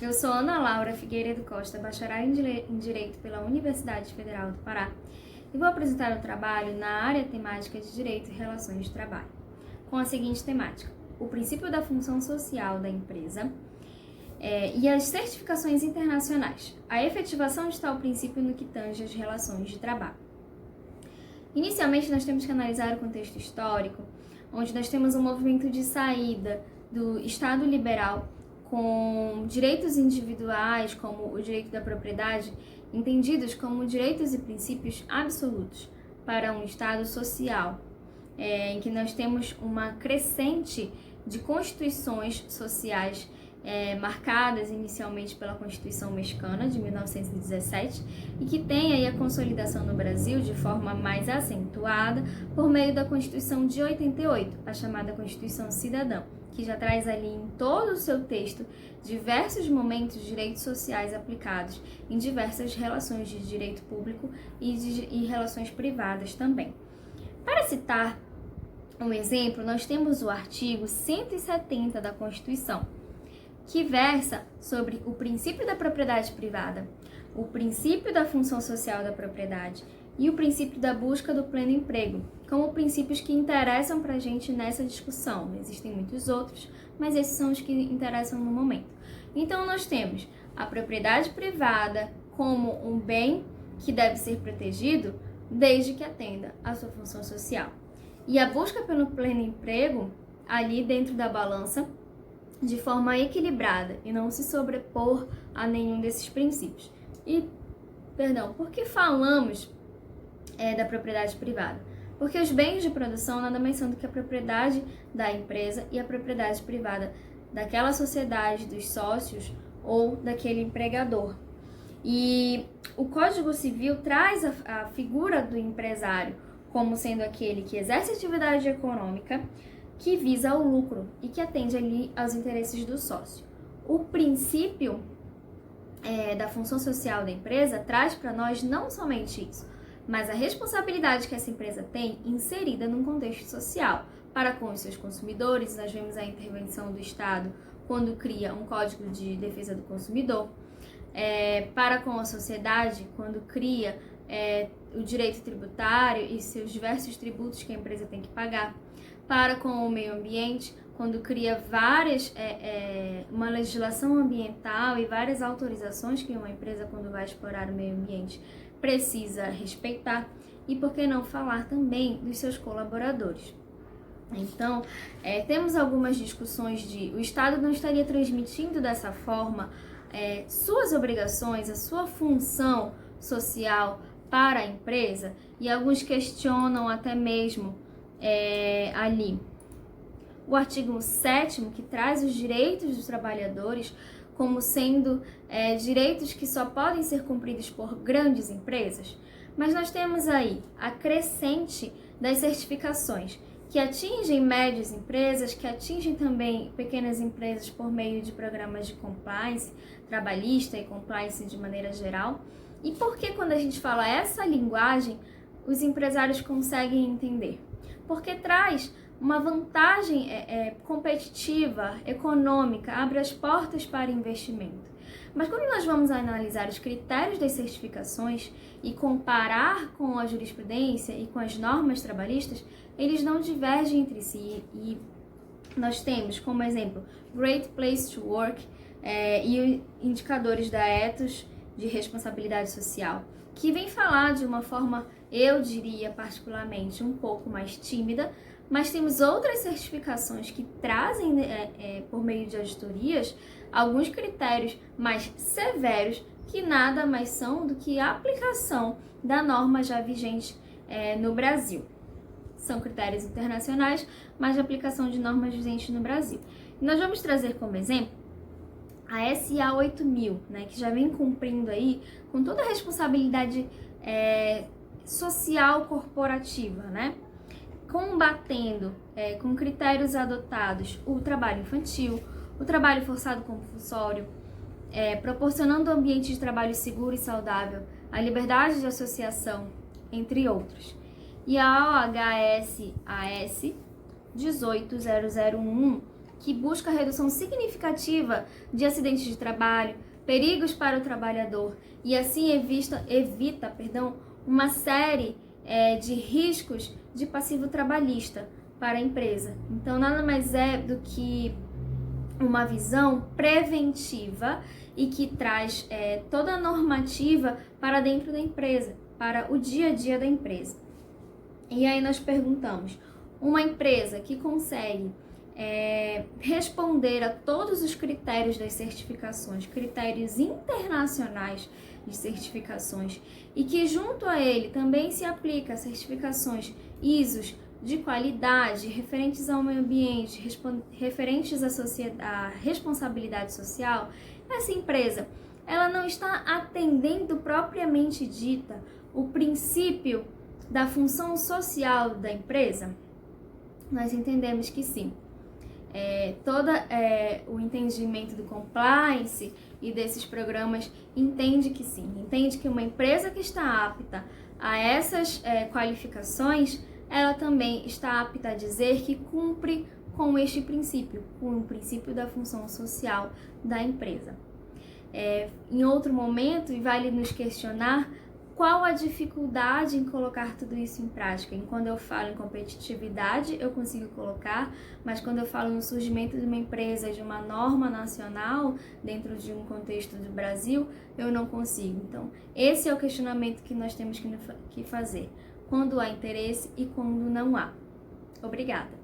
Eu sou Ana Laura Figueiredo Costa, bacharel em Direito pela Universidade Federal do Pará, e vou apresentar o trabalho na área temática de Direito e Relações de Trabalho, com a seguinte temática: o princípio da função social da empresa e as certificações internacionais, a efetivação de tal princípio no que tange às relações de trabalho. Inicialmente, nós temos que analisar o contexto histórico, onde nós temos um movimento de saída do Estado liberal com direitos individuais, como o direito da propriedade, entendidos como direitos e princípios absolutos, para um Estado social, em que nós temos uma crescente de constituições sociais marcadas inicialmente pela Constituição Mexicana de 1917 e que tem aí a consolidação no Brasil de forma mais acentuada por meio da Constituição de 88, a chamada Constituição Cidadã, que já traz ali em todo o seu texto diversos momentos de direitos sociais aplicados em diversas relações de direito público e relações privadas também. Para citar um exemplo, nós temos o artigo 170 da Constituição, que versa sobre o princípio da propriedade privada, o princípio da função social da propriedade e o princípio da busca do pleno emprego, como princípios que interessam para a gente nessa discussão. Existem muitos outros, mas esses são os que interessam no momento. Então, nós temos a propriedade privada como um bem que deve ser protegido desde que atenda à sua função social. E a busca pelo pleno emprego, ali dentro da balança, de forma equilibrada e não se sobrepor a nenhum desses princípios. Por que falamos da propriedade privada? Porque os bens de produção nada mais são do que a propriedade da empresa e a propriedade privada daquela sociedade, dos sócios ou daquele empregador. E o Código Civil traz a figura do empresário como sendo aquele que exerce atividade econômica que visa o lucro e que atende ali aos interesses do sócio. O princípio da função social da empresa traz para nós não somente isso, mas a responsabilidade que essa empresa tem inserida num contexto social para com os seus consumidores. Nós vemos a intervenção do Estado quando cria um Código de Defesa do Consumidor, para com a sociedade quando cria o direito tributário e seus diversos tributos que a empresa tem que pagar, para com o meio ambiente, quando cria uma legislação ambiental e várias autorizações que uma empresa, quando vai explorar o meio ambiente, precisa respeitar, e por que não falar também dos seus colaboradores. Então, temos algumas discussões de o Estado não estaria transmitindo dessa forma suas obrigações, a sua função social para a empresa, e alguns questionam até mesmo ali o artigo 7º, que traz os direitos dos trabalhadores como sendo direitos que só podem ser cumpridos por grandes empresas. Mas nós temos aí a crescente das certificações, que atingem médias empresas, que atingem também pequenas empresas por meio de programas de compliance trabalhista e compliance de maneira geral. E por que, quando a gente fala essa linguagem, os empresários conseguem entender? Porque traz uma vantagem competitiva, econômica, abre as portas para investimento. Mas quando nós vamos analisar os critérios das certificações e comparar com a jurisprudência e com as normas trabalhistas, eles não divergem entre si. E nós temos, como exemplo, Great Place to Work e indicadores da Ethos de responsabilidade social, que vem falar de uma forma, eu diria particularmente, um pouco mais tímida, mas temos outras certificações que trazem, por meio de auditorias, alguns critérios mais severos, que nada mais são do que a aplicação da norma já vigente no Brasil. São critérios internacionais, mas de aplicação de normas vigentes no Brasil. E nós vamos trazer como exemplo a SA 8000, que já vem cumprindo aí com toda a responsabilidade social corporativa, combatendo com critérios adotados o trabalho infantil, o trabalho forçado compulsório, proporcionando um ambiente de trabalho seguro e saudável, a liberdade de associação, entre outros. E a OHSAS 18001 que busca a redução significativa de acidentes de trabalho, perigos para o trabalhador e assim evita uma série de riscos de passivo trabalhista para a empresa. Então, nada mais é do que uma visão preventiva e que traz toda a normativa para dentro da empresa, para o dia a dia da empresa. E aí nós perguntamos, uma empresa que consegue responder a todos os critérios das certificações, critérios internacionais de certificações, e que junto a ele também se aplica certificações ISOs de qualidade, referentes ao meio ambiente, referentes à responsabilidade social, essa empresa ela não está atendendo propriamente dita o princípio da função social da empresa? Nós entendemos que sim. Todo o entendimento do compliance e desses programas entende que sim, entende que uma empresa que está apta a essas qualificações, ela também está apta a dizer que cumpre com este princípio, com o princípio da função social da empresa. Em outro momento, vale nos questionar qual a dificuldade em colocar tudo isso em prática. E quando eu falo em competitividade, eu consigo colocar, mas quando eu falo no surgimento de uma empresa, de uma norma nacional, dentro de um contexto do Brasil, eu não consigo. Então, esse é o questionamento que nós temos que fazer. Quando há interesse e quando não há. Obrigada.